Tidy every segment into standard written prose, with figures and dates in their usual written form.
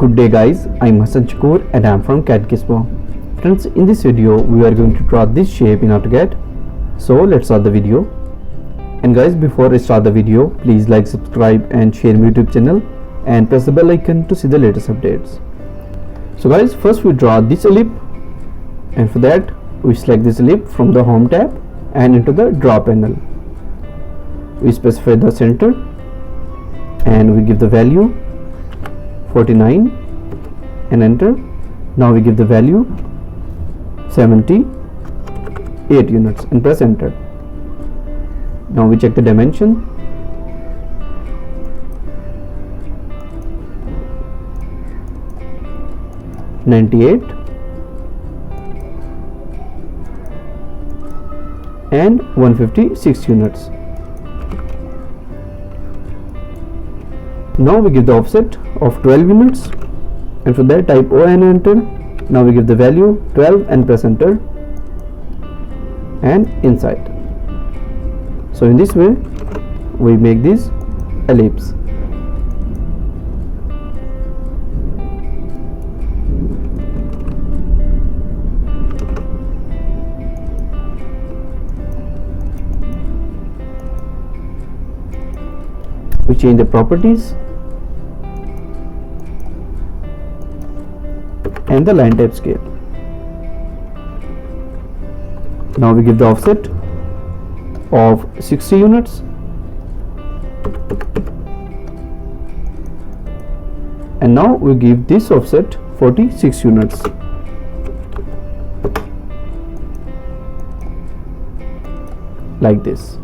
Good day guys, I'm Hassan Chakoor and I'm from Cad Gizmo. Friends, in this video we are going to draw this shape in Auto-CAD. So let's start the video. And guys, before I start the video, please like, subscribe and share my YouTube channel and press the bell icon to see the latest updates. So guys, first we draw this ellipse, and for that we select this ellipse from the home tab and into the draw panel. We specify the center and we give the value 49 and enter. Now we give the value 78 units and press enter. Now we check the dimension. (98) and 156 units. Now we give the offset of 12 units, and for that type O and enter. Now we give the value 12 and press enter, and inside. So in this way we make this ellipse. We change the properties and the line type scale. Now we give the offset of 60 units, and now we give this offset 46 units. Like this.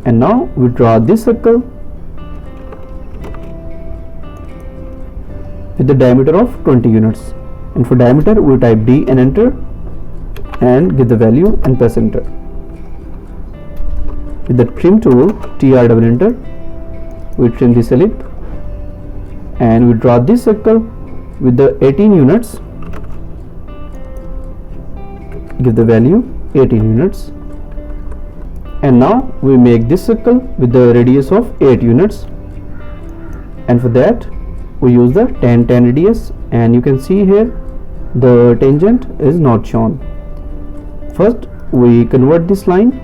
And now we draw this circle with the diameter of 20 units, and for diameter we type D and enter and give the value and press enter. With the trim tool TR double enter, we trim this ellipse and we draw this circle with the 18 units, give the value 18 units. And now we make this circle with the radius of 8 units, and for that we use the tan radius, and you can see here the tangent is not shown. First we convert this line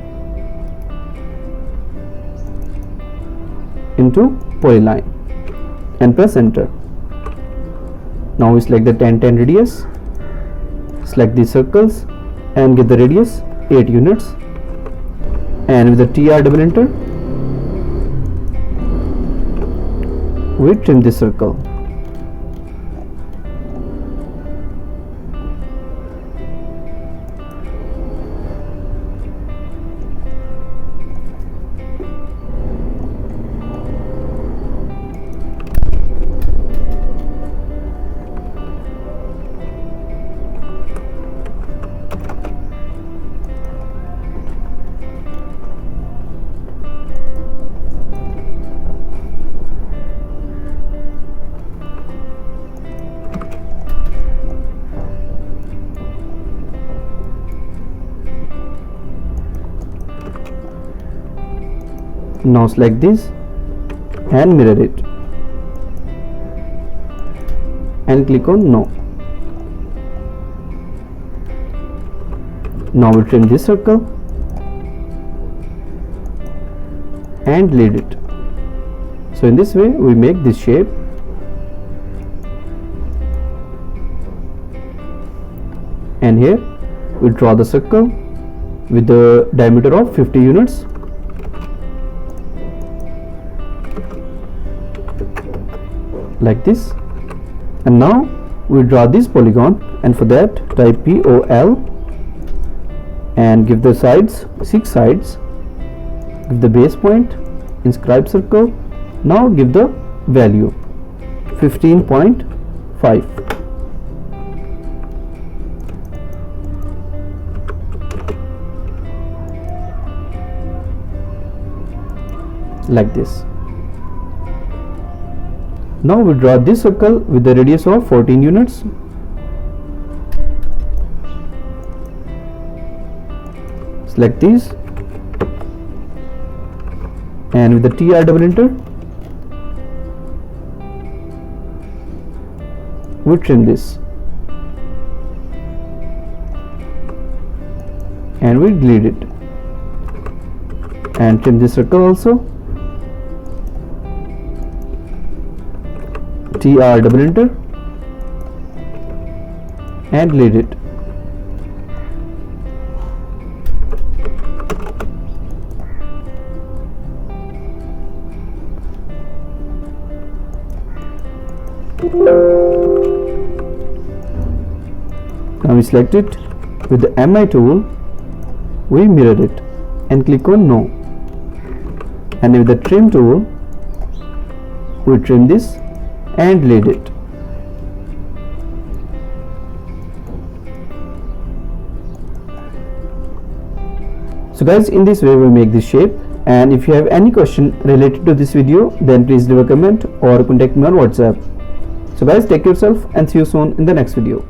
into polyline and press enter. Now we select the tan radius, select these circles and get the radius 8 units, and with the TR double enter we trim this circle. Now select this and mirror it and click on no. Now we trim this circle and delete it. So in this way we make this shape. And here we draw the circle with the diameter of 50 units. Like this. And now we draw this polygon, and for that type POL and give the sides 6 sides, give the base point, inscribe circle. Now give the value 15.5. Like this. Now we draw this circle with the radius of 14 units. Select these and with the TR double enter we trim this and we delete it, and trim this circle also. TR double enter and delete it. Now we select it. With the MI tool, we mirror it and click on No. And with the trim tool, we trim this and delete it. So guys, in this way we make this shape. And if you have any question related to this video, then please leave a comment or contact me on WhatsApp. So guys, take care of yourself and see you soon in the next video.